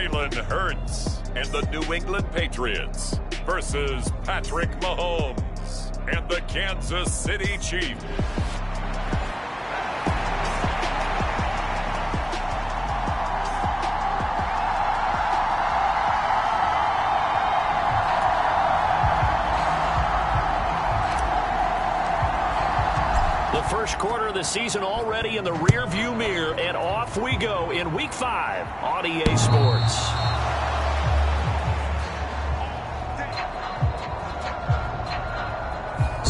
Jalen Hurts and the New England Patriots versus Patrick Mahomes and the Kansas City Chiefs. The first quarter of the season already in the rearview mirror, and off we go in Week 5 on EA Sports.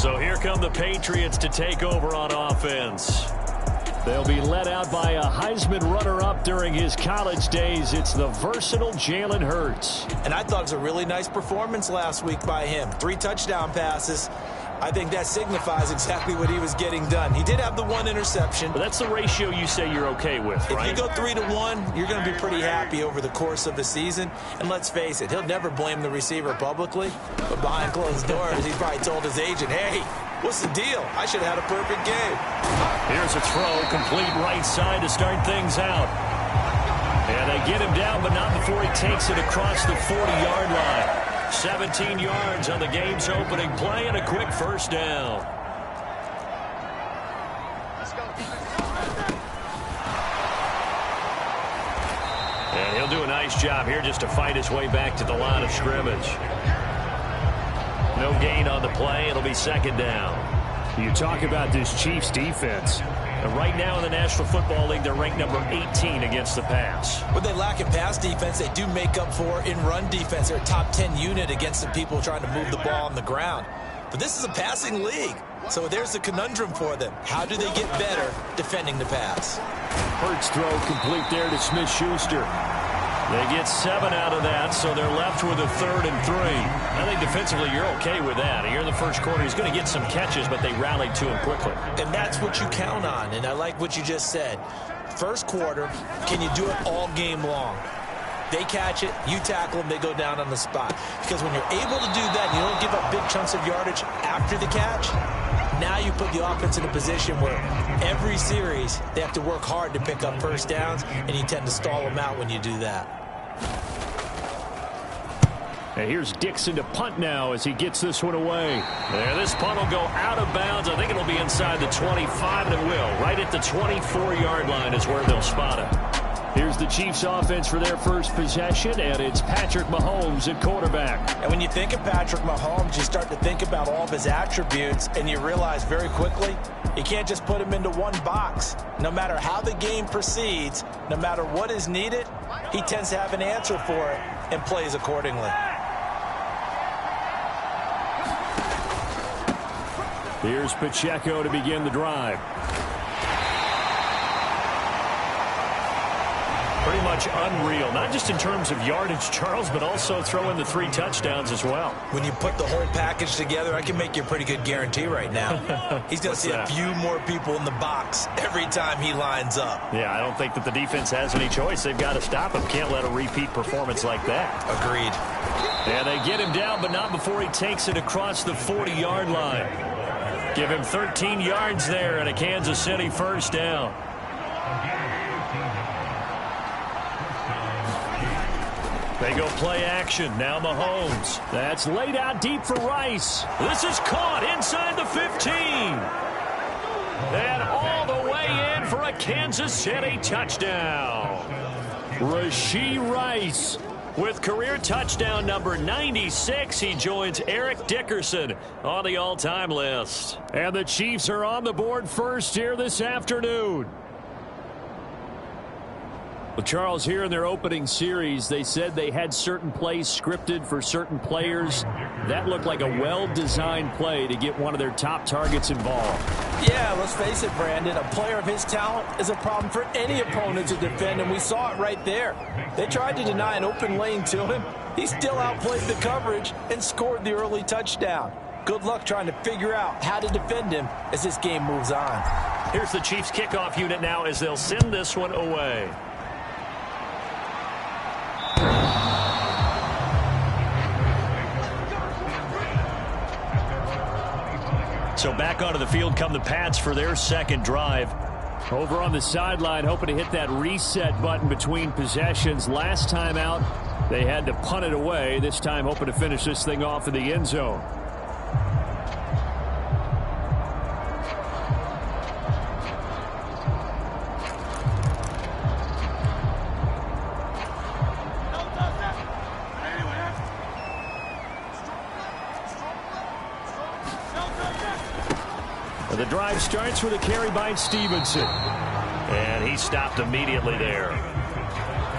So here come the Patriots to take over on offense. They'll be led out by a Heisman runner-up during his college days. It's the versatile Jalen Hurts. And I thought it was a really nice performance last week by him. 3 touchdown passes. I think that signifies exactly what he was getting done. He did have the 1 interception. But that's the ratio you say you're okay with, right? If you go 3-to-1, you're going to be pretty happy over the course of a season. And let's face it, he'll never blame the receiver publicly. But behind closed doors, he probably told his agent, hey, what's the deal? I should have had a perfect game. Here's a throw, complete right side to start things out. And they get him down, but not before he takes it across the 40-yard line. 17 yards on the game's opening play and a quick first down. And he'll do a nice job here just to fight his way back to the line of scrimmage. No gain on the play. It'll be second down. You talk about this Chiefs defense. And right now in the National Football League, they're ranked number 18 against the pass. What they lack in pass defense, they do make up for in run defense. They're a top 10 unit against the people trying to move the ball on the ground. But this is a passing league. So there's the conundrum for them. How do they get better defending the pass? Hurts throw complete there to Smith-Schuster. They get 7 out of that, so they're left with a 3rd and 3. I think defensively you're okay with that. Here in the first quarter, he's going to get some catches, but they rallied to him quickly. And that's what you count on, and I like what you just said. First quarter, can you do it all game long? They catch it, you tackle them, they go down on the spot. Because when you're able to do that, you don't give up big chunks of yardage after the catch, now you put the offense in a position where every series they have to work hard to pick up first downs, and you tend to stall them out when you do that. And here's Dixon to punt now as he gets this one away. There, this punt will go out of bounds. I think it'll be inside the 25, and it will. Right at the 24-yard line is where they'll spot it. Here's the Chiefs offense for their first possession, and it's Patrick Mahomes at quarterback. And when you think of Patrick Mahomes, you start to think about all of his attributes, and you realize very quickly you can't just put him into one box. No matter how the game proceeds, no matter what is needed, he tends to have an answer for it and plays accordingly. Here's Pacheco to begin the drive. Pretty much unreal, not just in terms of yardage, Charles, but also throwing the 3 touchdowns as well. When you put the whole package together, I can make you a pretty good guarantee right now. He's going to see a few more people in the box every time he lines up. Yeah, I don't think that the defense has any choice. They've got to stop him. Can't let a repeat performance like that. Agreed. And they get him down, but not before he takes it across the 40-yard line. Give him 13 yards there and a Kansas City first down. They go play action. Now Mahomes. That's laid out deep for Rice. This is caught inside the 15. And all the way in for a Kansas City touchdown. Rashee Rice with career touchdown number 96. He joins Eric Dickerson on the all-time list. And the Chiefs are on the board first here this afternoon. Well, Charles, here in their opening series, they said they had certain plays scripted for certain players. That looked like a well-designed play to get one of their top targets involved. Yeah, let's face it, Brandon. A player of his talent is a problem for any opponent to defend, and we saw it right there. They tried to deny an open lane to him. He still outplayed the coverage and scored the early touchdown. Good luck trying to figure out how to defend him as this game moves on. Here's the Chiefs kickoff unit now as they'll send this one away. So back onto the field come the Pats for their second drive. Over on the sideline, hoping to hit that reset button between possessions. Last time out, they had to punt it away. This time, hoping to finish this thing off in the end zone. The drive starts with a carry by Stevenson. And he stopped immediately there.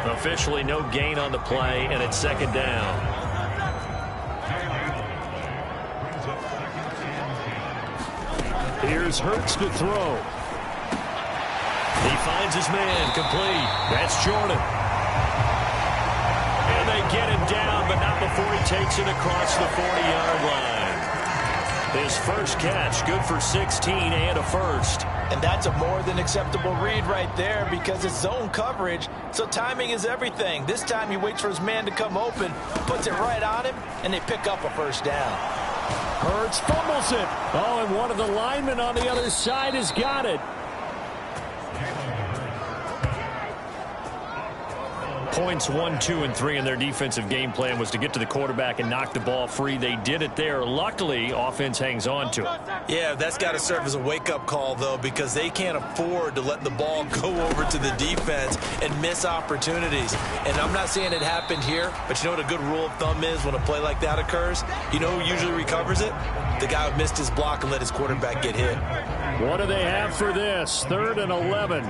Officially no gain on the play, and it's second down. Here's Hurts to throw. He finds his man, complete. That's Jordan. And they get him down, but not before he takes it across the 40-yard line. His first catch, good for 16 and a first. And that's a more than acceptable read right there because it's zone coverage, so timing is everything. This time he waits for his man to come open, puts it right on him, and they pick up a first down. Hurts fumbles it. Oh, and one of the linemen on the other side has got it. Points 1, 2, and 3 in their defensive game plan was to get to the quarterback and knock the ball free. They did it there. Luckily, offense hangs on to it. Yeah, that's got to serve as a wake-up call, though, because they can't afford to let the ball go over to the defense and miss opportunities. And I'm not saying it happened here, but you know what a good rule of thumb is when a play like that occurs? You know who usually recovers it? The guy who missed his block and let his quarterback get hit. What do they have for this? 3rd and 11.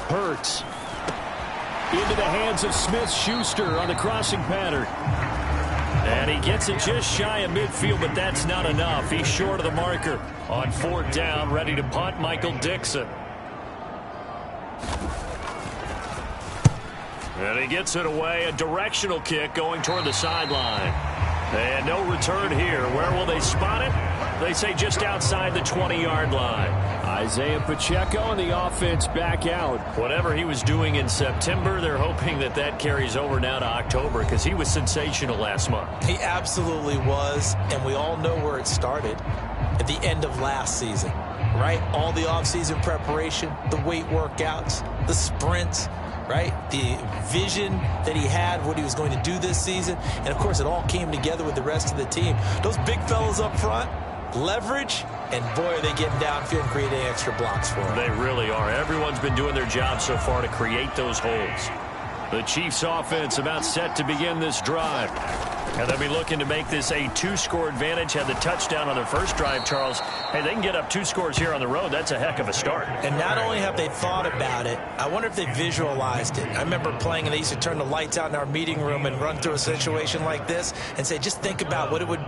Hurts into the hands of Smith-Schuster on the crossing pattern. And he gets it just shy of midfield, but that's not enough. He's short of the marker. On 4th down, ready to punt, Michael Dixon. And he gets it away, a directional kick going toward the sideline. And no return here. Where will they spot it? They say just outside the 20-yard line. Isaiah Pacheco and the offense back out. Whatever he was doing in September, they're hoping that that carries over now to October because he was sensational last month. He absolutely was, and we all know where it started at the end of last season, right? All the offseason preparation, the weight workouts, the sprints, right? The vision that he had, what he was going to do this season, and, of course, it all came together with the rest of the team. Those big fellas up front, leverage, and boy, are they getting downfield and creating extra blocks for them. They really are. Everyone's been doing their job so far to create those holes. The Chiefs offense about set to begin this drive. And they'll be looking to make this a 2-score advantage. Had the touchdown on their first drive, Charles. Hey, they can get up 2 scores here on the road. That's a heck of a start. And not only have they thought about it, I wonder if they visualized it. I remember playing, and they used to turn the lights out in our meeting room and run through a situation like this and say, just think about what it would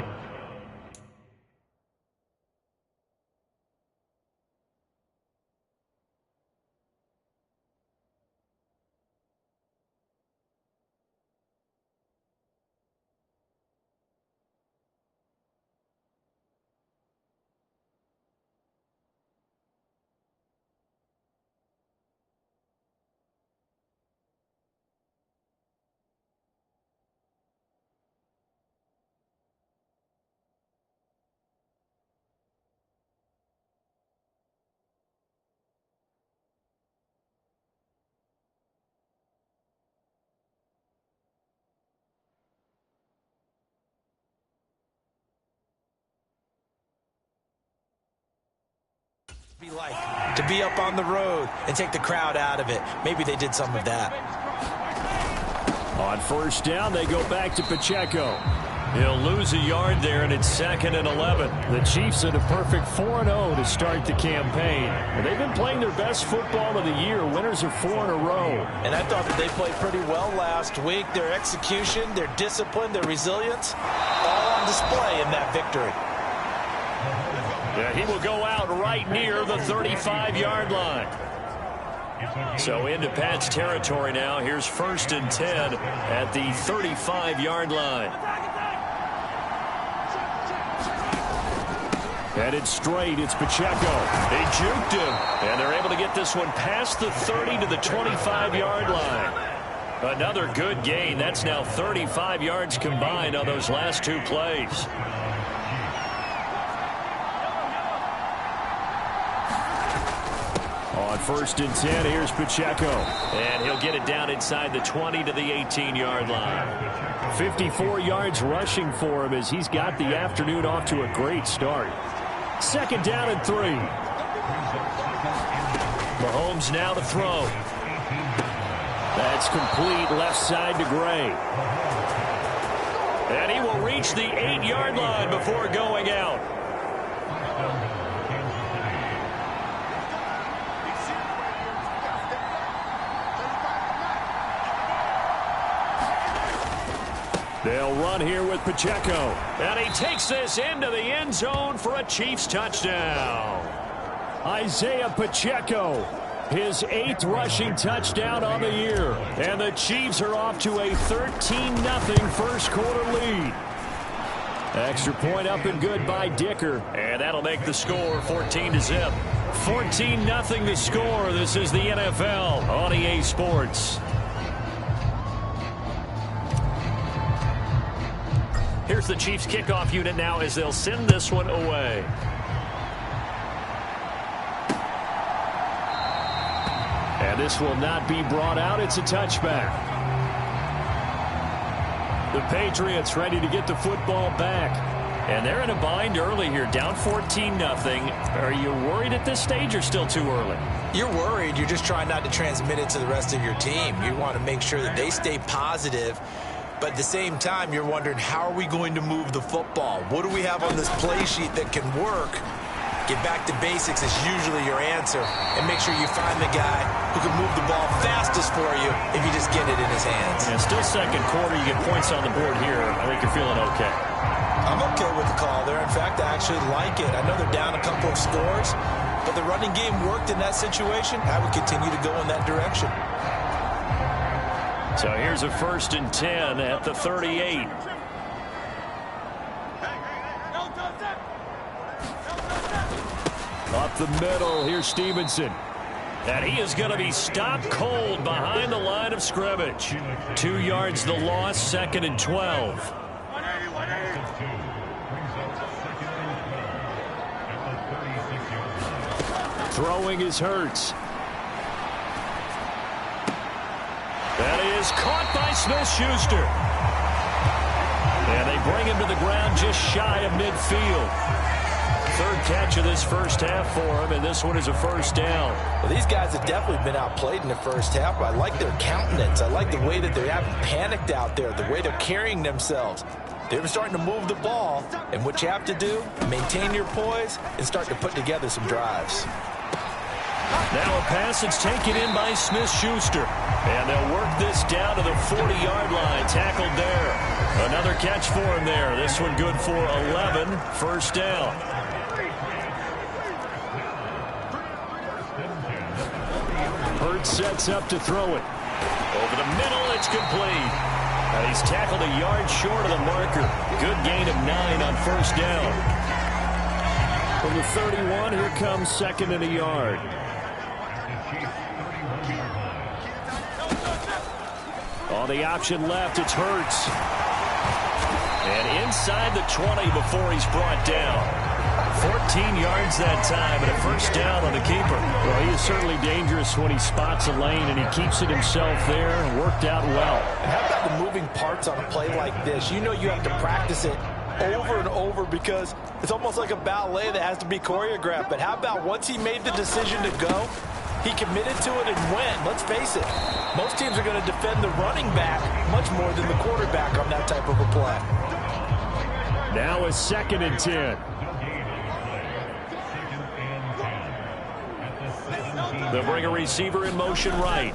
be like to be up on the road and take the crowd out of it. Maybe they did some of that. On 1st down, they go back to Pacheco. He'll lose a yard there, and it's 2nd and 11. The Chiefs had a perfect 4-0 to start the campaign. And they've been playing their best football of the year. Winners of 4 in a row. And I thought that they played pretty well last week. Their execution, their discipline, their resilience, all on display in that victory. Yeah, he will go out right near the 35-yard line. So into Pat's territory now. Here's 1st and 10 at the 35-yard line. Headed straight, it's Pacheco. They juked him, and they're able to get this one past the 30 to the 25-yard line. Another good gain. That's now 35 yards combined on those last 2 plays. 1st and 10. Here's Pacheco. And he'll get it down inside the 20 to the 18-yard line. 54 yards rushing for him as he's got the afternoon off to a great start. 2nd down and 3. Mahomes now to throw. That's complete left side to Gray. And he will reach the 8-yard line before going out. They'll run here with Pacheco. And he takes this into the end zone for a Chiefs touchdown. Isaiah Pacheco, his 8th rushing touchdown on the year. And the Chiefs are off to a 13-0 first quarter lead. Extra point up and good by Dicker. And that'll make the score 14-0. 14-0 the score. This is the NFL on EA Sports. Here's the Chiefs kickoff unit now as they'll send this one away. And this will not be brought out. It's a touchback. The Patriots ready to get the football back. And they're in a bind early here, down 14-0. Are you worried at this stage or still too early? You're worried. You're just trying not to transmit it to the rest of your team. You want to make sure that they stay positive. But at the same time, you're wondering, how are we going to move the football? What do we have on this play sheet that can work? Get back to basics is usually your answer. And make sure you find the guy who can move the ball fastest for you if you just get it in his hands. And still 2nd quarter, you get points on the board here. I think you're feeling okay. I'm okay with the call there. In fact, I actually like it. I know they're down a couple of scores, but the running game worked in that situation. I would continue to go in that direction. So here's a 1st and 10 at the 38. Up the middle, here's Stevenson. And he is going to be stopped cold behind the line of scrimmage. 2 yards the loss, 2nd and 12. Throwing is Hurts. That is caught by Smith-Schuster. And they bring him to the ground just shy of midfield. 3rd catch of this first half for him, and this one is a 1st down. Well, these guys have definitely been outplayed in the first half, but I like their countenance. I like the way that they haven't panicked out there, the way they're carrying themselves. They're starting to move the ball, and what you have to do, maintain your poise and start to put together some drives. Now a pass that's taken in by Smith-Schuster. And they'll work this down to the 40-yard line. Tackled there. Another catch for him there. This one good for 11. 1st down. Hurts sets up to throw it. Over the middle, it's complete. And he's tackled a yard short of the marker. Good gain of 9 on 1st down. From the 31, here comes 2nd and a yard. On the option left, it's Hurts. And inside the 20 before he's brought down. 14 yards that time and a 1st down on the keeper. Well, he is certainly dangerous when he spots a lane and he keeps it himself there and worked out well. And how about the moving parts on a play like this? You know you have to practice it over and over because it's almost like a ballet that has to be choreographed. But how about once he made the decision to go, he committed to it and went. Let's face it, most teams are going to defend the running back much more than the quarterback on that type of a play. Now a 2nd and 10. They'll bring a receiver in motion right.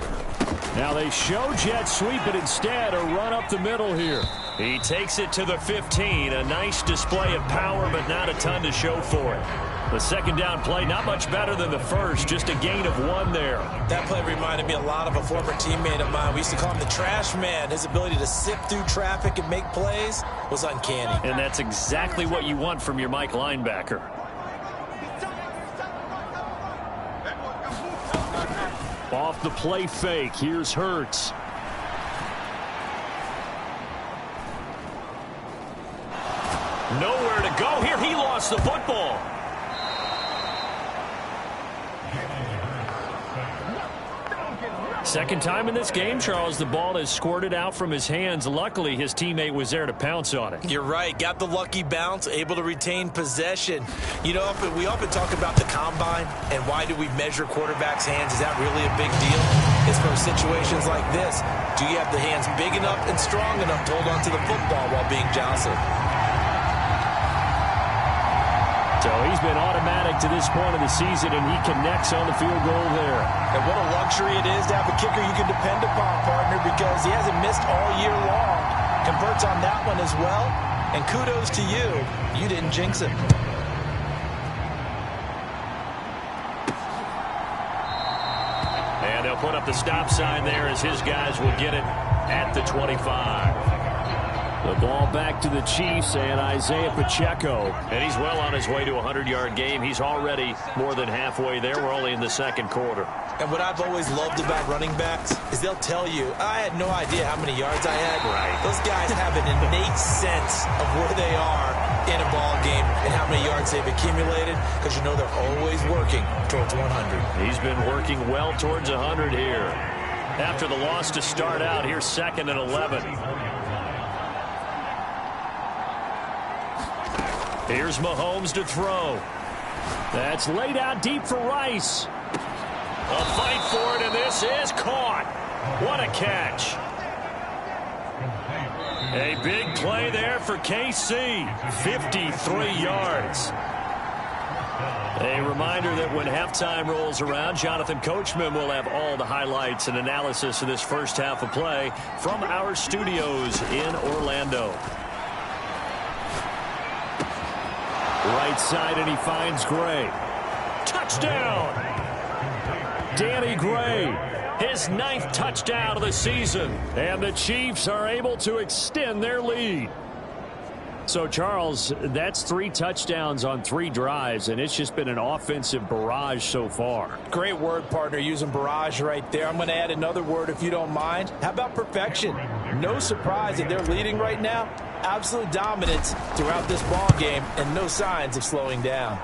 Now they show jet sweep, but instead a run up the middle here. He takes it to the 15. A nice display of power, but not a ton to show for it. The 2nd down play, not much better than the first, just a gain of 1 there. That play reminded me a lot of a former teammate of mine. We used to call him the trash man. His ability to sift through traffic and make plays was uncanny. And that's exactly what you want from your Mike linebacker. Off the play fake, here's Hurts. Nowhere to go here. He lost the football. Second time in this game, Charles, the ball has squirted out from his hands. Luckily, his teammate was there to pounce on it. You're right. Got the lucky bounce, able to retain possession. You know, we often talk about the combine and why do we measure quarterbacks' hands. Is that really a big deal? It's for situations like this. Do you have the hands big enough and strong enough to hold on to the football while being jostled? So he's been automatic to this point of the season, and he connects on the field goal there. And what a luxury it is to have a kicker you can depend upon, partner, because he hasn't missed all year long. Converts on that one as well. And kudos to you. You didn't jinx him. And they'll put up the stop sign there as his guys will get it at the 25. The ball back to the Chiefs and Isaiah Pacheco. And he's well on his way to a 100-yard game. He's already more than halfway there. We're only in the second quarter. And what I've always loved about running backs is they'll tell you, I had no idea how many yards I had. Right. Those guys have an innate sense of where they are in a ball game and how many yards they've accumulated, because you know they're always working towards 100. He's been working well towards 100 here. After the loss to start out, here's 2nd and 11. Here's Mahomes to throw. That's laid out deep for Rice. A fight for it, and this is caught. What a catch. A big play there for KC. 53 yards. A reminder that when halftime rolls around, Jonathan Coachman will have all the highlights and analysis of this first half of play from our studios in Orlando. Right side, and he finds Gray. Touchdown! Danny Gray, his 9th touchdown of the season. And the Chiefs are able to extend their lead. So, Charles, that's 3 touchdowns on 3 drives, and it's just been an offensive barrage so far. Great word, partner, using barrage right there. I'm going to add another word if you don't mind. How about perfection? No surprise that they're leading right now. Absolute dominance throughout this ball game and no signs of slowing down.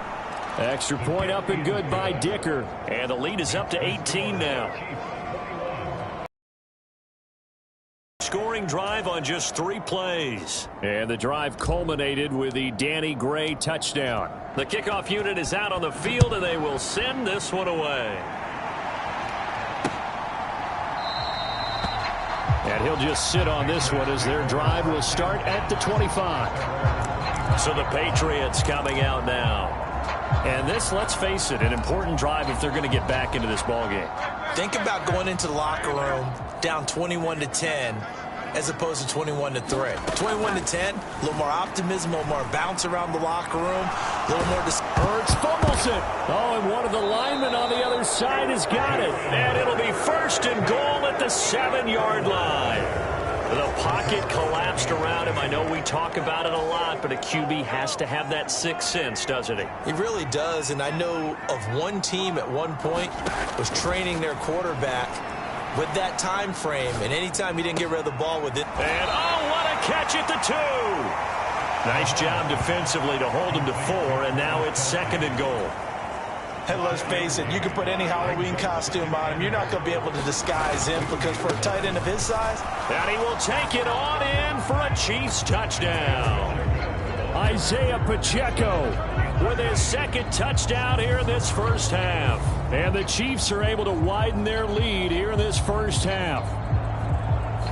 Extra point up and good by Dicker. And the lead is up to 18 now. Scoring drive on just 3 plays. And the drive culminated with the Danny Gray touchdown. The kickoff unit is out on the field, and they will send this one away. And he'll just sit on this one as their drive will start at the 25. So the Patriots coming out now. And this, let's face it, an important drive if they're going to get back into this ballgame. Think about going into the locker room down 21-10 as opposed to 21-3. 21-10, a little more optimism, a little more bounce around the locker room, a little more... Hurts fumbles it. Oh, and one of the linemen on the other side has got it. And it'll be 1st and goal at the 7-yard line. The pocket collapsed around him. I know we talk about it a lot, but a QB has to have that 6th sense, doesn't he? He really does, and I know of one team at one point was training their quarterback with that time frame, and anytime he didn't get rid of the ball with it. And, oh, what a catch at the 2. Nice job defensively to hold him to 4, and now it's 2nd and goal. And let's face it, you can put any Halloween costume on him. You're not going to be able to disguise him, because for a tight end of his size. And he will take it on in for a Chiefs touchdown. Isaiah Pacheco with his 2nd touchdown here in this first half. And the Chiefs are able to widen their lead here in this first half.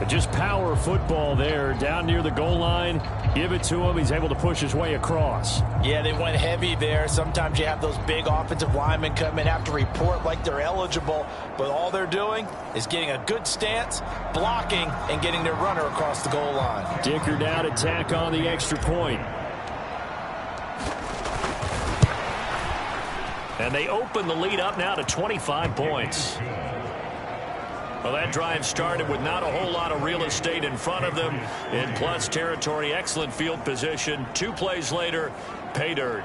Just power football there down near the goal line. Give it to him. He's able to push his way across. Yeah, they went heavy there. Sometimes you have those big offensive linemen come in, have to report like they're eligible, but all they're doing is getting a good stance, blocking, and getting their runner across the goal line. Dicker now to tack on the extra point. And they open the lead up now to 25 points. Well, that drive started with not a whole lot of real estate in front of them. In plus territory, excellent field position. 2 plays later, pay dirt.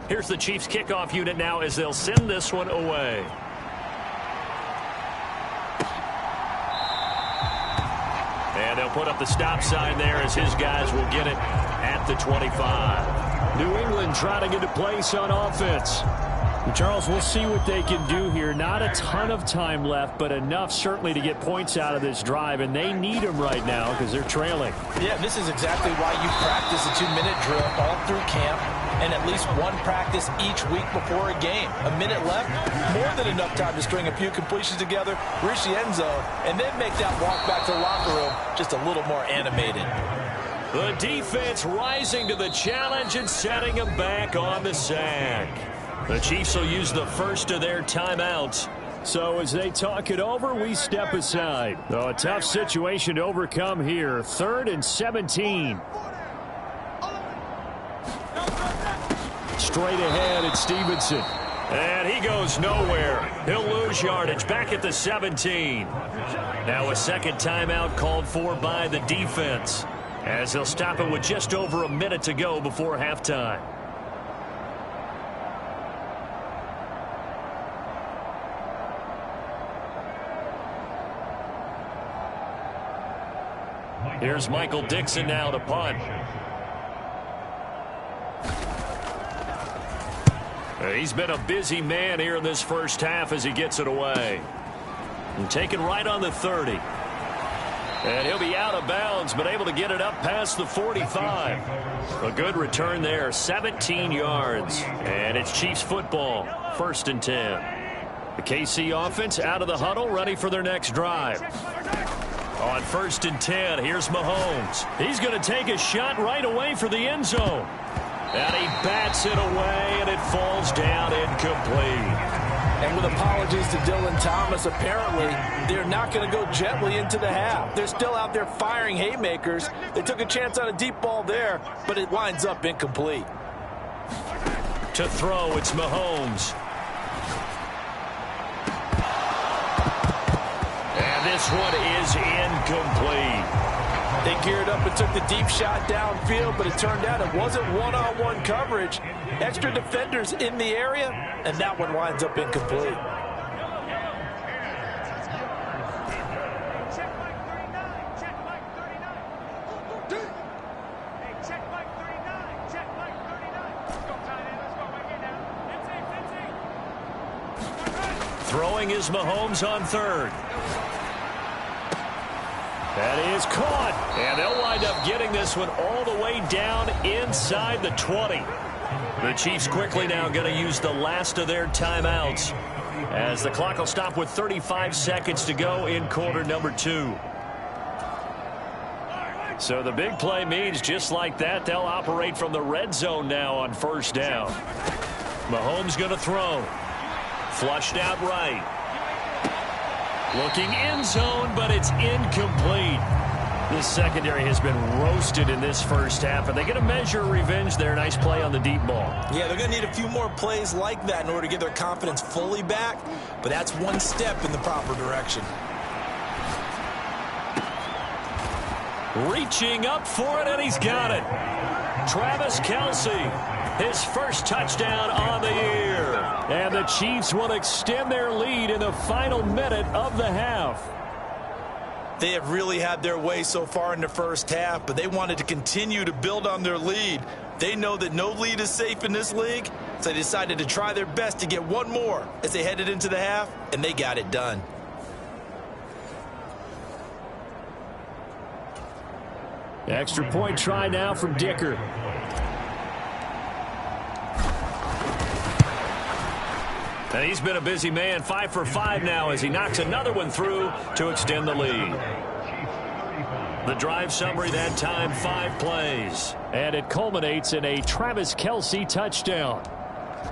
Here's the Chiefs kickoff unit now as they'll send this one away. And they'll put up the stop sign there as his guys will get it at the 25. New England trying to get a place on offense. Charles, we'll see what they can do here. Not a ton of time left, but enough certainly to get points out of this drive, and they need them right now because they're trailing. Yeah, this is exactly why you practice a 2-minute drill all through camp and at least one practice each week before a game. A minute left, more than enough time to string a few completions together, reach the end zone, and then make that walk back to the locker room just a little more animated. The defense rising to the challenge and setting them back on the sack. The Chiefs will use the first of their timeouts. So as they talk it over, we step aside. Oh, a tough situation to overcome here. 3rd and 17. Straight ahead at Stevenson. And he goes nowhere. He'll lose yardage back at the 17. Now a second timeout called for by the defense, as they'll stop it with just over a minute to go before halftime. Here's Michael Dixon now to punt. He's been a busy man here in this first half as he gets it away. And taken right on the 30. And he'll be out of bounds, but able to get it up past the 45. A good return there, 17 yards. And it's Chiefs football, 1st and 10. The KC offense out of the huddle, ready for their next drive. On 1st and 10, here's Mahomes. He's going to take a shot right away for the end zone. And he bats it away, and it falls down incomplete. And with apologies to Dylan Thomas, apparently they're not going to go gently into the half. They're still out there firing haymakers. They took a chance on a deep ball there, but it winds up incomplete. To throw, it's Mahomes. And this one is incomplete. They geared up and took the deep shot downfield, but it turned out it wasn't one-on-one coverage. Extra defenders in the area, and that one winds up incomplete. Throwing is Mahomes on 3rd. That is caught, and they'll wind up getting this one all the way down inside the 20. The Chiefs quickly now going to use the last of their timeouts, as the clock will stop with 35 seconds to go in quarter number 2. So the big play means just like that, they'll operate from the red zone now on 1st down. Mahomes going to throw. Flushed out right. Looking end zone, but it's incomplete. This secondary has been roasted in this first half, and they get a measure of revenge there. Nice play on the deep ball. Yeah, they're going to need a few more plays like that in order to get their confidence fully back, but that's one step in the proper direction. Reaching up for it, and he's got it. Travis Kelce, his first touchdown on the year. And the Chiefs will extend their lead in the final minute of the half. They have really had their way so far in the first half, but they wanted to continue to build on their lead. They know that no lead is safe in this league, so they decided to try their best to get one more as they headed into the half, and they got it done. Extra point try now from Dicker. And he's been a busy man, 5 for 5 now as he knocks another one through to extend the lead. The drive summary that time, 5 plays. And it culminates in a Travis Kelce touchdown.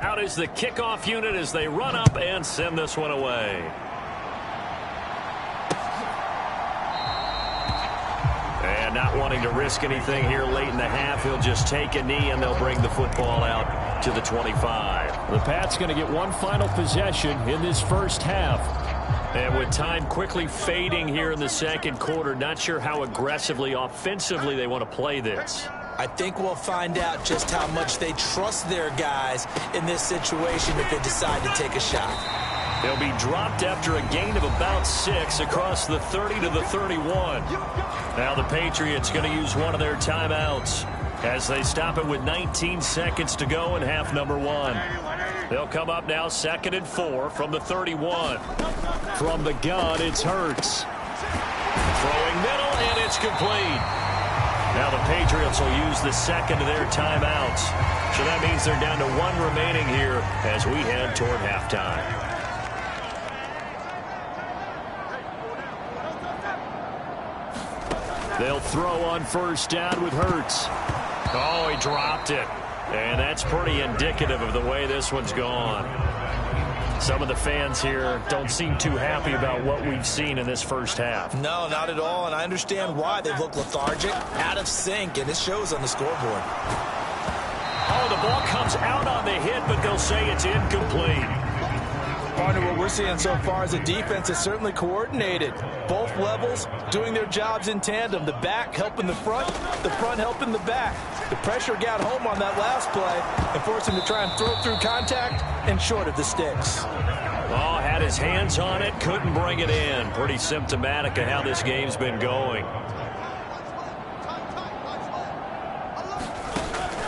Out is the kickoff unit as they run up and send this one away. And not wanting to risk anything here late in the half, he'll just take a knee and they'll bring the football out to the 25. The Pats going to get one final possession in this first half. And with time quickly fading here in the second quarter, not sure how aggressively, offensively they want to play this. I think we'll find out just how much they trust their guys in this situation if they decide to take a shot. They'll be dropped after a gain of about 6 across the 30 to the 31. Now the Patriots going to use one of their timeouts as they stop it with 19 seconds to go in half number 1. They'll come up now 2nd and 4 from the 31. From the gun, it's Hurts. Throwing middle, and it's complete. Now the Patriots will use the second of their timeouts. So that means they're down to 1 remaining here as we head toward halftime. They'll throw on first down with Hurts. Oh, he dropped it. And that's pretty indicative of the way this one's gone. Some of the fans here don't seem too happy about what we've seen in this first half. No, not at all, and I understand why. They've looked lethargic, out of sync, and it shows on the scoreboard. Oh, the ball comes out on the hit, but they'll say it's incomplete. Partner, what we're seeing so far is the defense is certainly coordinated. Both levels doing their jobs in tandem. The back helping the front helping the back. The pressure got home on that last play and forced him to try and throw through contact and short of the sticks. Oh, had his hands on it, couldn't bring it in. Pretty symptomatic of how this game's been going.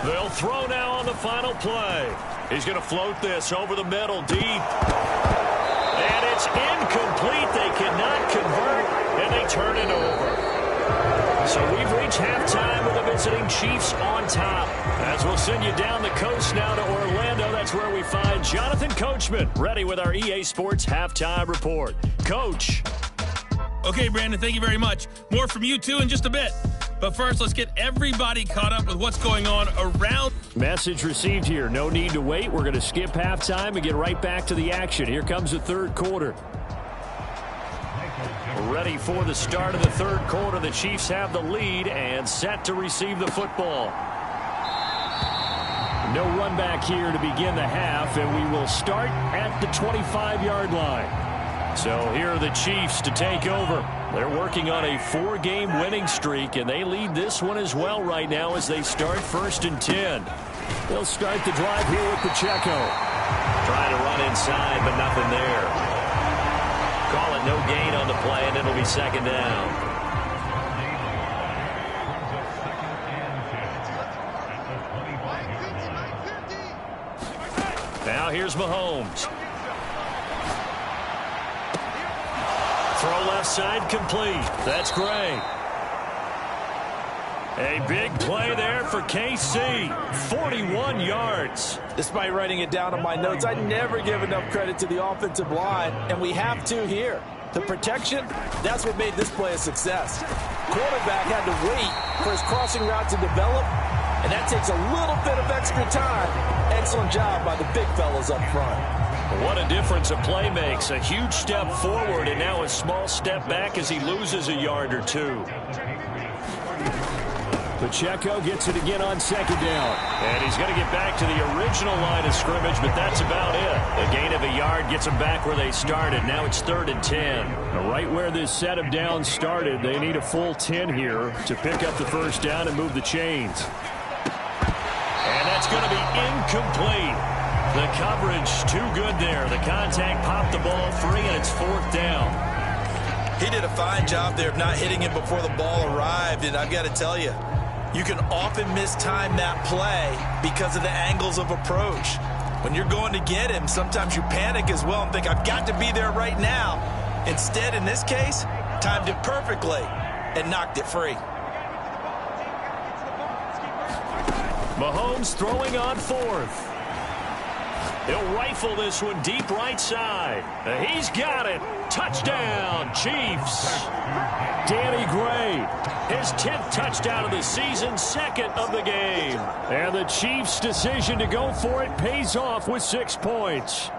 They'll throw now on the final play. He's going to float this over the middle, deep. And it's incomplete. They cannot convert, and they turn it over. So we've reached halftime with the visiting Chiefs on top. As we'll send you down the coast now to Orlando, that's where we find Jonathan Coachman, ready with our EA Sports Halftime Report. Coach. Okay, Brandon, thank you very much. More from you, too, in just a bit. But first, let's get everybody caught up with what's going on around. Message received here. No need to wait. We're going to skip halftime and get right back to the action. Here comes the third quarter. Ready for the start of the third quarter. The Chiefs have the lead and set to receive the football. No run back here to begin the half, and we will start at the 25-yard line. So here are the Chiefs to take over. They're working on a 4-game winning streak, and they lead this one as well right now as they start 1st and 10. They'll start the drive here with Pacheco. Trying to run inside, but nothing there. Call it no gain on the play, and it'll be 2nd down. Now here's Mahomes. Throw left side complete. That's great. A big play there for KC. 41 yards. Despite writing it down on my notes, I never give enough credit to the offensive line, and we have to here. The protection, that's what made this play a success. Quarterback had to wait for his crossing route to develop, and that takes a little bit of extra time. Excellent job by the big fellas up front. What a difference a play makes. A huge step forward and now a small step back as he loses a yard or two. Pacheco gets it again on 2nd down. And he's going to get back to the original line of scrimmage, but that's about it. A gain of a yard gets them back where they started. Now it's 3rd and 10. Right where this set of downs started, they need a full 10 here to pick up the first down and move the chains. And that's going to be incomplete. The coverage too good there. The contact popped the ball free, and it's 4th down. He did a fine job there of not hitting him before the ball arrived, and I've got to tell you, you can often mistime that play because of the angles of approach. When you're going to get him, sometimes you panic as well and think, I've got to be there right now. Instead, in this case, timed it perfectly and knocked it free. Mahomes throwing on 4th. He'll rifle this one deep right side. He's got it. Touchdown, Chiefs. Danny Gray. His 10th touchdown of the season, 2nd of the game. And the Chiefs' decision to go for it pays off with 6 points.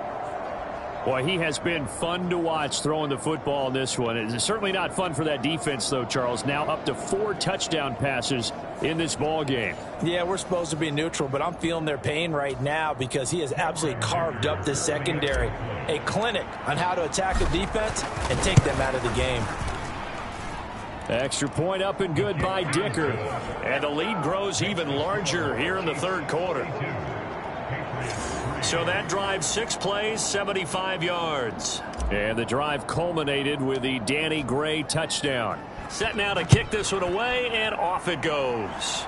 Boy, he has been fun to watch throwing the football in this one. It's certainly not fun for that defense, though, Charles. Now up to 4 touchdown passes in this ball game. Yeah, we're supposed to be neutral, but I'm feeling their pain right now because he has absolutely carved up this secondary. A clinic on how to attack a defense and take them out of the game. Extra point up and good by Dicker. And the lead grows even larger here in the third quarter. So that drive, 6 plays, 75 yards. And the drive culminated with the Danny Gray touchdown. Set now to kick this one away, and off it goes.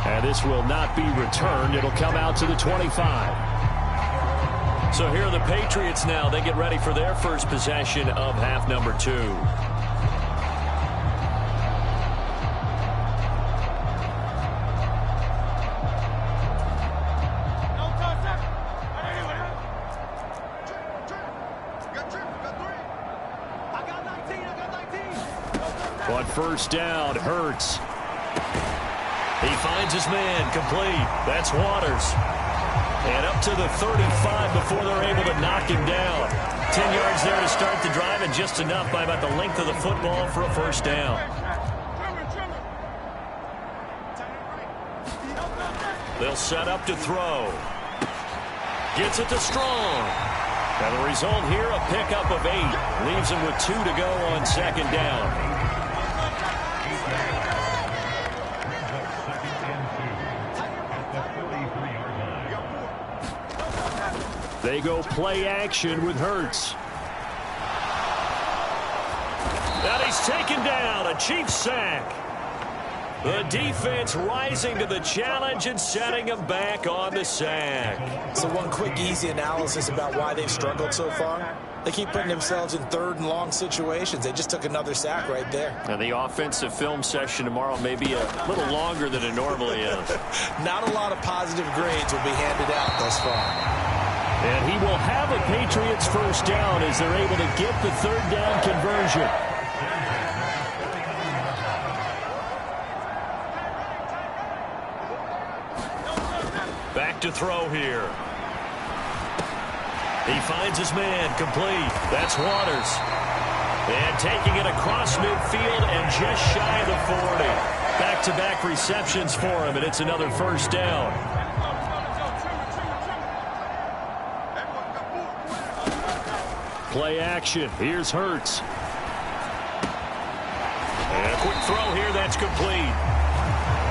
And this will not be returned. It'll come out to the 25. So here are the Patriots now. They get ready for their first possession of half number 2. On first down, Hurts. He finds his man, complete. That's Waters. And up to the 35 before they're able to knock him down. 10 yards there to start the drive, and just enough by about the length of the football for a first down. They'll set up to throw. Gets it to Strong. And the result here, a pickup of 8. Leaves him with 2 to go on second down. They go play action with Hurts. And he's taken down, a Chiefs sack. The defense rising to the challenge and setting him back on the sack. So one quick, easy analysis about why they've struggled so far. They keep putting themselves in third and long situations. They just took another sack right there. And the offensive film session tomorrow may be a little longer than it normally is. Not a lot of positive grades will be handed out thus far. And he will have a Patriots first down as they're able to get the third down conversion. Back to throw here. He finds his man, complete. That's Waters. And taking it across midfield and just shy of the 40. Back-to-back receptions for him, and it's another first down. Play action. Here's Hurts. And a quick throw here, that's complete.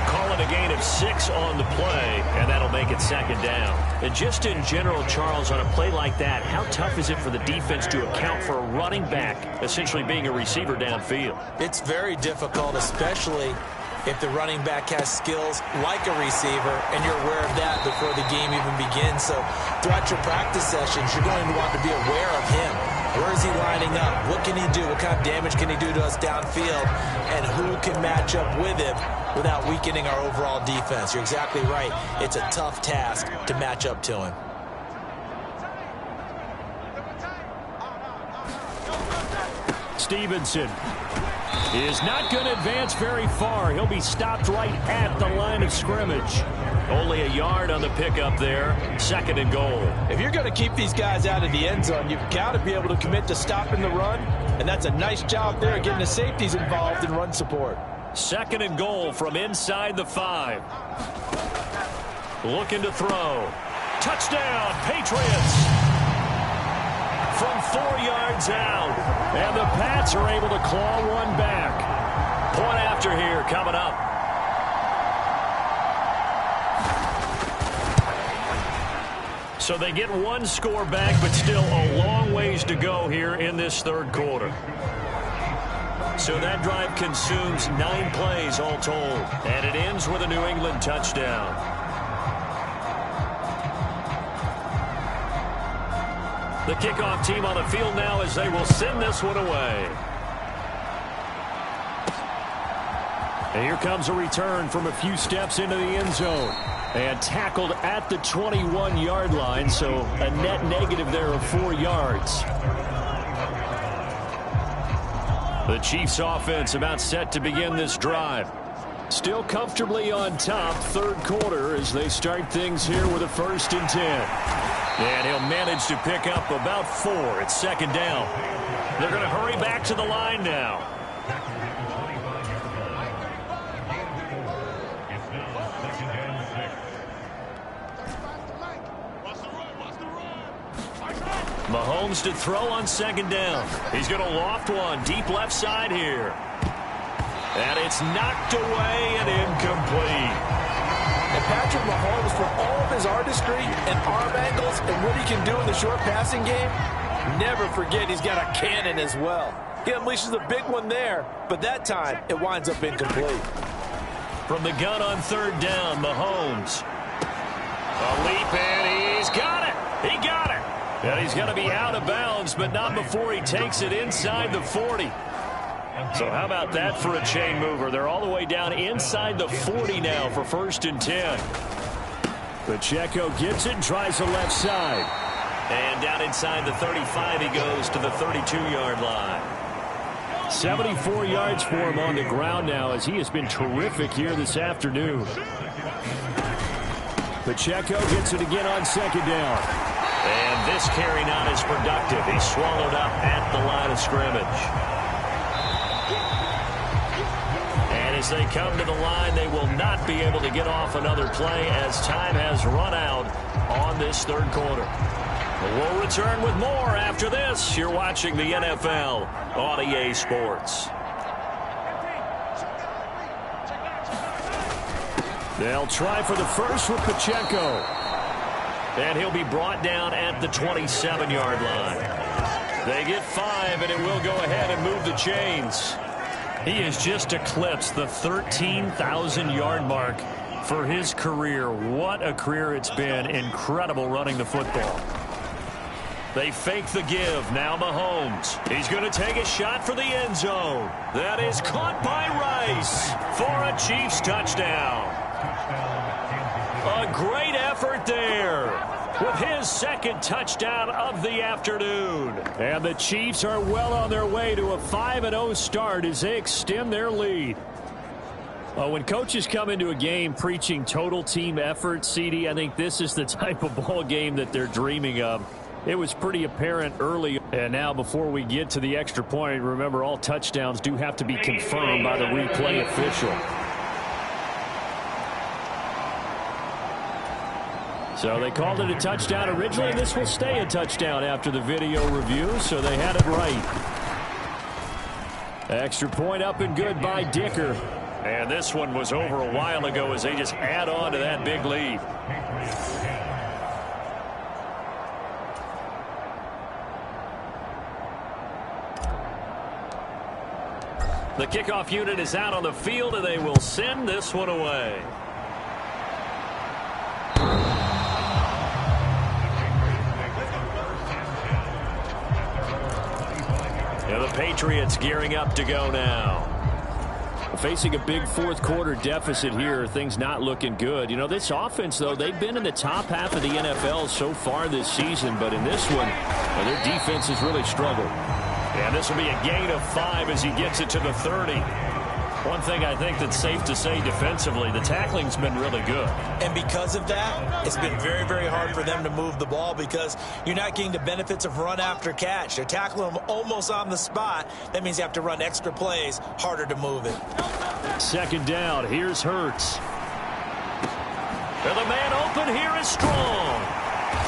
Call it a gain of 6 on the play, and that'll make it second down. And just in general, Charles, on a play like that, how tough is it for the defense to account for a running back essentially being a receiver downfield? It's very difficult, especially if the running back has skills like a receiver, and you're aware of that before the game even begins. So throughout your practice sessions, you're going to want to be aware of him. Where is he lining up? What can he do? What kind of damage can he do to us downfield? And who can match up with him without weakening our overall defense? You're exactly right. It's a tough task to match up to him. Stevenson is not going to advance very far. He'll be stopped right at the line of scrimmage. Only a yard on the pickup there. Second and goal. If you're going to keep these guys out of the end zone, you've got to be able to commit to stopping the run, and that's a nice job there getting the safeties involved in run support. Second and goal from inside the 5. Looking to throw. Touchdown, Patriots! From 4 yards out. And the Pats are able to claw one back. Point after here coming up. So they get one score back, but still a long ways to go here in this third quarter. So that drive consumes 9 plays all told. And it ends with a New England touchdown. The kickoff team on the field now as they will send this one away. And here comes a return from a few steps into the end zone. And tackled at the 21-yard line, so a net negative there of 4 yards. The Chiefs offense about set to begin this drive. Still comfortably on top, third quarter as they start things here with a 1st and 10. And he'll manage to pick up about 4. It's second down. They're going to hurry back to the line now. Mahomes to throw on second down. He's going to loft one deep left side here. And it's knocked away and incomplete. And Patrick Mahomes, for all of his artistry and arm angles and what he can do in the short passing game, never forget he's got a cannon as well. He unleashes a big one there, but that time it winds up incomplete. From the gun on third down, Mahomes. A leap, and he's got it. He got it. And he's going to be out of bounds, but not before he takes it inside the 40. So how about that for a chain mover? They're all the way down inside the 40 now for 1st and 10. Pacheco gets it and tries the left side. And down inside the 35 he goes to the 32-yard line. 74 yards for him on the ground now as he has been terrific here this afternoon. Pacheco gets it again on second down. And this carry not as productive. He's swallowed up at the line of scrimmage. And as they come to the line, they will not be able to get off another play as time has run out on this third quarter. We'll return with more after this. You're watching the NFL on EA Sports. They'll try for the first with Pacheco. And he'll be brought down at the 27-yard line. They get 5, and it will go ahead and move the chains. He has just eclipsed the 13,000-yard mark for his career. What a career it's been. Incredible running the football. They fake the give. Now Mahomes. He's going to take a shot for the end zone. That is caught by Rice for a Chiefs touchdown. A great effort there with his second touchdown of the afternoon. And the Chiefs are well on their way to a 5-0 start as they extend their lead. When coaches come into a game preaching total team effort, CD, I think this is the type of ball game that they're dreaming of. It was pretty apparent early. And now before we get to the extra point, remember all touchdowns do have to be confirmed by the replay official. So they called it a touchdown originally, and this will stay a touchdown after the video review, so they had it right. Extra point up and good by Dicker. And this one was over a while ago as they just add on to that big lead. The kickoff unit is out on the field, and they will send this one away. And the Patriots gearing up to go now. Facing a big fourth quarter deficit here, things not looking good. You know, this offense, though, they've been in the top half of the NFL so far this season, but in this one, their defense has really struggled. And this will be a gain of 5 as he gets it to the 30. One thing I think that's safe to say defensively, the tackling's been really good. And because of that, it's been very, very hard for them to move the ball because you're not getting the benefits of run after catch. They're tackling them almost on the spot. That means you have to run extra plays, harder to move it. Second down, here's Hurts. And the man open here is Strong.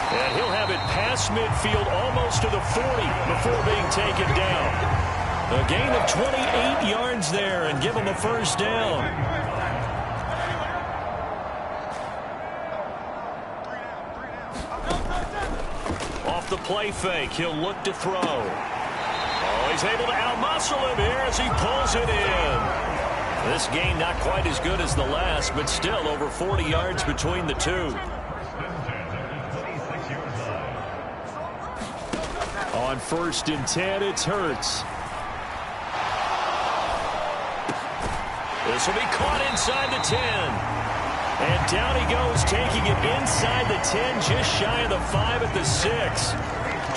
And he'll have it past midfield almost to the 40 before being taken down. A gain of 28 yards there and give him a first down. Off the play fake, he'll look to throw. Oh, he's able to outmuscle him here as he pulls it in. This gain not quite as good as the last, but still over 40 yards between the two. On 1st and 10, it's Hurts. This will be caught inside the 10. And down he goes, taking it inside the 10, just shy of the 5 at the 6.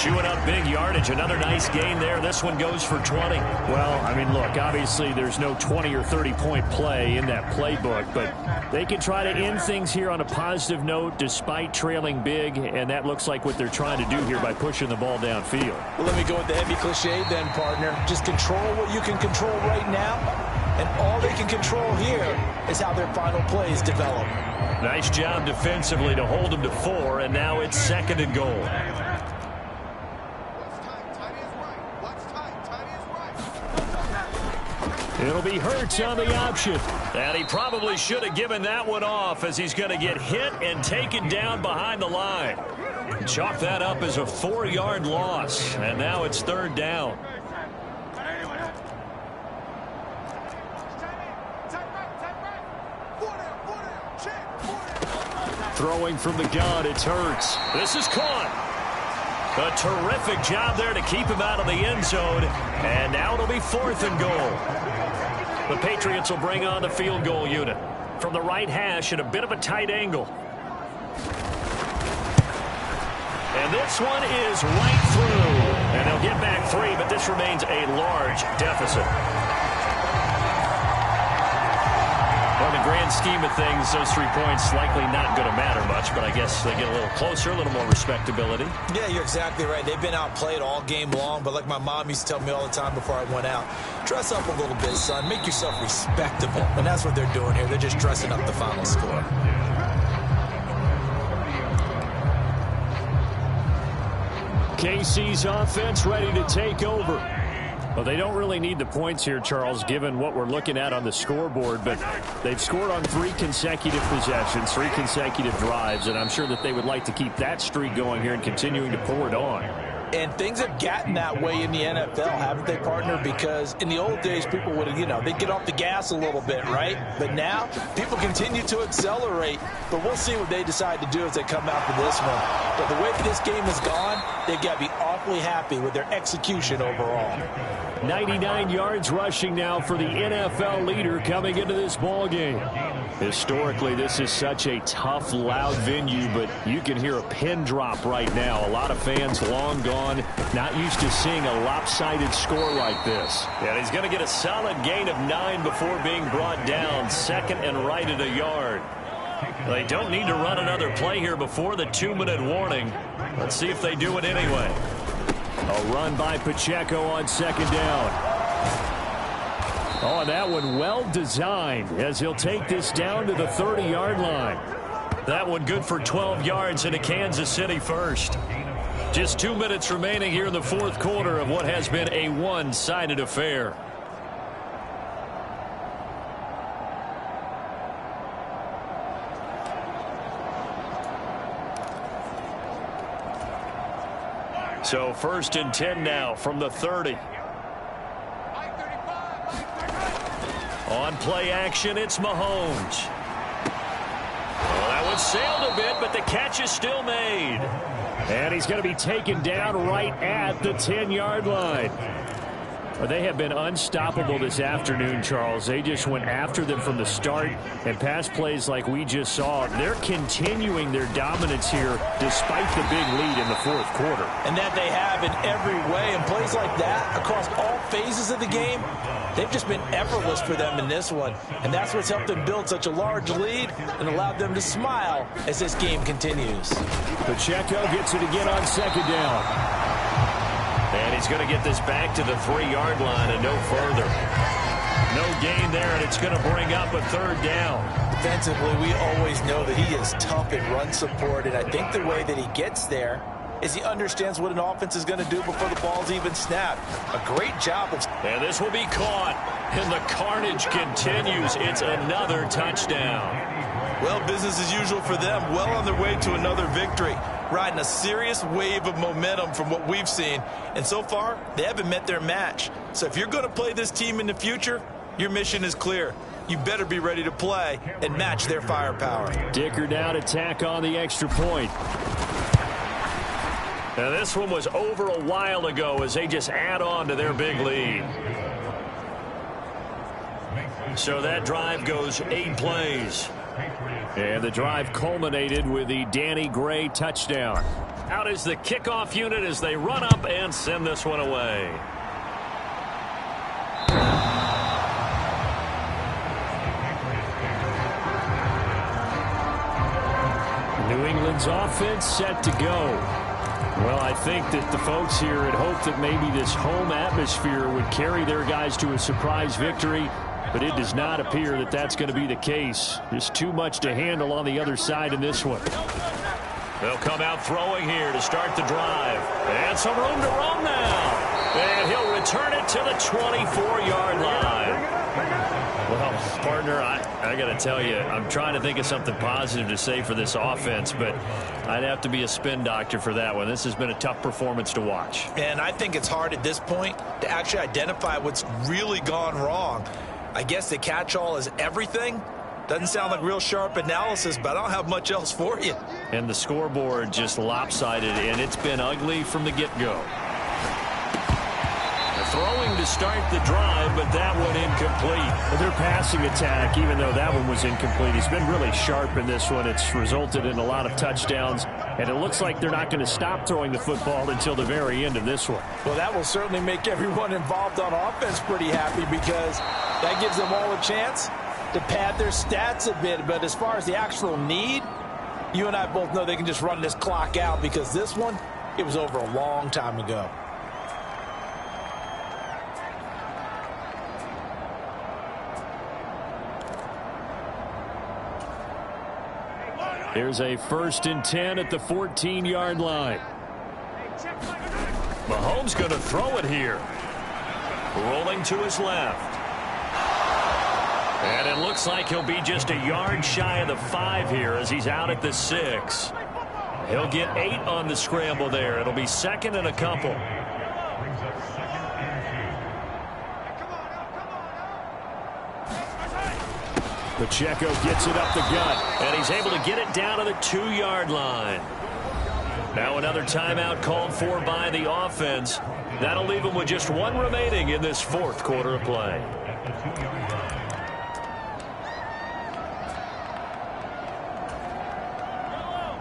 Chewing up big yardage. Another nice gain there. This one goes for 20. Well, I mean, look, obviously there's no 20 or 30-point play in that playbook, but they can try to end things here on a positive note despite trailing big, and that looks like what they're trying to do here by pushing the ball downfield. Well, let me go with the heavy cliche then, partner. Just control what you can control right now, and all they can control here is how their final plays develop. Nice job defensively to hold them to 4, and now it's 2nd and goal. It'll be Hurts on the option. And he probably should have given that one off, as he's going to get hit and taken down behind the line. Chalk that up as a 4-yard loss, and now it's 3rd down. Throwing from the gun, it's Hurts. This is caught. A terrific job there to keep him out of the end zone, and now it'll be 4th and goal. The Patriots will bring on the field goal unit from the right hash at a bit of a tight angle. And this one is right through. And they'll get back 3, but this remains a large deficit. Well, in the grand scheme of things, those 3 points likely not going to matter much, but I guess they get a little closer, a little more respectability. Yeah, you're exactly right. They've been outplayed all game long, but like my mom used to tell me all the time before I went out, dress up a little bit, son. Make yourself respectable. And that's what they're doing here. They're just dressing up the final score. KC's offense ready to take over. Well, they don't really need the points here, Charles, given what we're looking at on the scoreboard, but they've scored on 3 consecutive possessions, 3 consecutive drives, and I'm sure that they would like to keep that streak going here and continuing to pour it on. And things have gotten that way in the NFL, haven't they, partner? Because in the old days, people would, they'd get off the gas a little bit, right? But now, people continue to accelerate. But we'll see what they decide to do as they come out for this one. But the way this game has gone, they've got to be awfully happy with their execution overall. 99 yards rushing now for the NFL leader coming into this ball game. Historically, this is such a tough, loud venue, but you can hear a pin drop right now. A lot of fans long gone, not used to seeing a lopsided score like this. And he's going to get a solid gain of 9 before being brought down, 2nd and right at a yard. They don't need to run another play here before the 2-minute warning. Let's see if they do it anyway. A run by Pacheco on 2nd down. Oh, and that one well designed as he'll take this down to the 30-yard line. That one good for 12 yards into Kansas City first. Just 2 minutes remaining here in the 4th quarter of what has been a one-sided affair. So 1st and 10 now from the 30. On play action, it's Mahomes. Well, that one sailed a bit, but the catch is still made. And he's going to be taken down right at the 10-yard line. Well, they have been unstoppable this afternoon, Charles. They just went after them from the start, and pass plays like we just saw, they're continuing their dominance here despite the big lead in the 4th quarter. And that they have in every way, and plays like that across all phases of the game, they've just been effortless for them in this one. And that's what's helped them build such a large lead and allowed them to smile as this game continues. Pacheco gets it again on 2nd down. And he's going to get this back to the 3-yard line and no further. No gain there, and it's going to bring up a 3rd down. Defensively, we always know that he is tough in run support, and I think the way that he gets there is he understands what an offense is going to do before the ball's even snapped. A great job of... And this will be caught, and the carnage continues. It's another touchdown. Well, business as usual for them, well on their way to another victory, riding a serious wave of momentum from what we've seen. And so far, they haven't met their match. So if you're going to play this team in the future, your mission is clear. You better be ready to play and match their firepower. Dicker down to tack on the extra point. Now this one was over a while ago as they just add on to their big lead. So that drive goes 8 plays. And the drive culminated with the Danny Gray touchdown. Out is the kickoff unit as they run up and send this one away. New England's offense set to go. Well, I think that the folks here had hoped that maybe this home atmosphere would carry their guys to a surprise victory, but it does not appear that that's going to be the case. Just too much to handle on the other side in this one. They'll come out throwing here to start the drive. And some room to run now. And he'll return it to the 24-yard line. I got to tell you, I'm trying to think of something positive to say for this offense, but I'd have to be a spin doctor for that one. This has been a tough performance to watch. And I think it's hard at this point to actually identify what's really gone wrong. I guess the catch-all is everything. Doesn't sound like real sharp analysis, but I don't have much else for you. And the scoreboard just lopsided, and it's been ugly from the get-go. Throwing to start the drive, but that one incomplete. Their passing attack, even though that one was incomplete, has been really sharp in this one. It's resulted in a lot of touchdowns, and it looks like they're not going to stop throwing the football until the very end of this one. Well, that will certainly make everyone involved on offense pretty happy because that gives them all a chance to pad their stats a bit. But as far as the actual need, you and I both know they can just run this clock out because this one, it was over a long time ago. Here's a 1st and 10 at the 14-yard line. Mahomes going to throw it here. Rolling to his left. And it looks like he'll be just a yard shy of the 5 here as he's out at the 6. He'll get 8 on the scramble there. It'll be 2nd and a couple. Pacheco gets it up the gut. And he's able to get it down to the 2-yard line. Now another timeout called for by the offense. That'll leave him with just 1 remaining in this 4th quarter of play.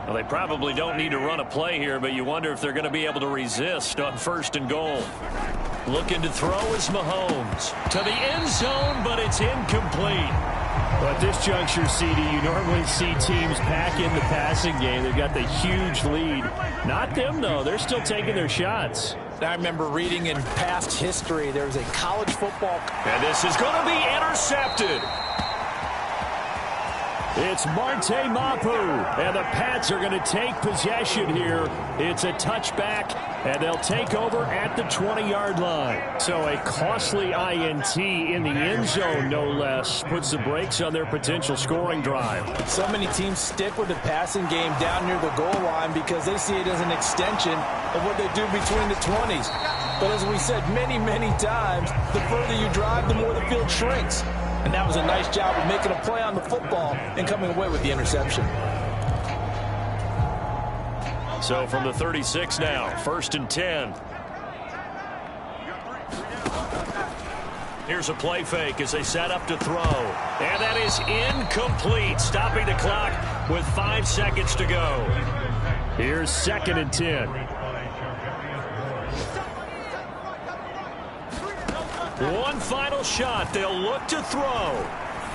Well, they probably don't need to run a play here, but you wonder if they're going to be able to resist on 1st and goal. Looking to throw is Mahomes. To the end zone, but it's incomplete. Well, at this juncture, CD, you normally see teams pack in the passing game. They've got the huge lead. Not them, though. They're still taking their shots. I remember reading in past history, there was a college football. And this is going to be intercepted. It's Marte Mapu, and the Pats are going to take possession here. It's a touchback, and they'll take over at the 20-yard line. So a costly INT in the end zone, no less, puts the brakes on their potential scoring drive. So many teams stick with the passing game down near the goal line because they see it as an extension of what they do between the 20s. But as we said many, many times, the further you drive, the more the field shrinks. And that was a nice job of making a play on the football and coming away with the interception. So from the 36 now, 1st and 10. Here's a play fake as they set up to throw. And that is incomplete, stopping the clock with 5 seconds to go. Here's 2nd and 10. One final shot. They'll look to throw.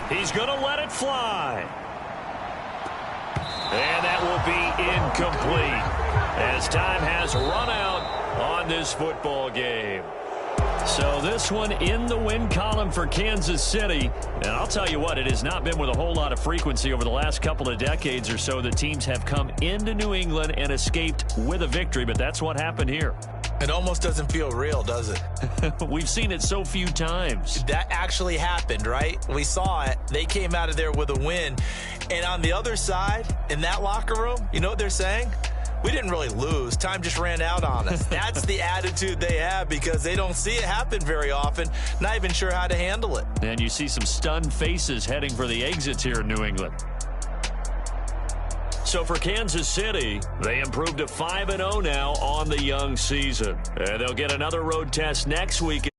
He's going to let it fly. And that will be incomplete as time has run out on this football game. So this one in the win column for Kansas City. And I'll tell you what, it has not been with a whole lot of frequency over the last couple of decades or so that teams have come into New England and escaped with a victory. But that's what happened here. It almost doesn't feel real, does it? We've seen it so few times. That actually happened, right? We saw it. They came out of there with a win. And on the other side, in that locker room, you know what they're saying? We didn't really lose. Time just ran out on us. That's the attitude they have because they don't see it happen very often, not even sure how to handle it. And you see some stunned faces heading for the exits here in New England. So for Kansas City, they improved to 5-0 now on the young season. And they'll get another road test next week.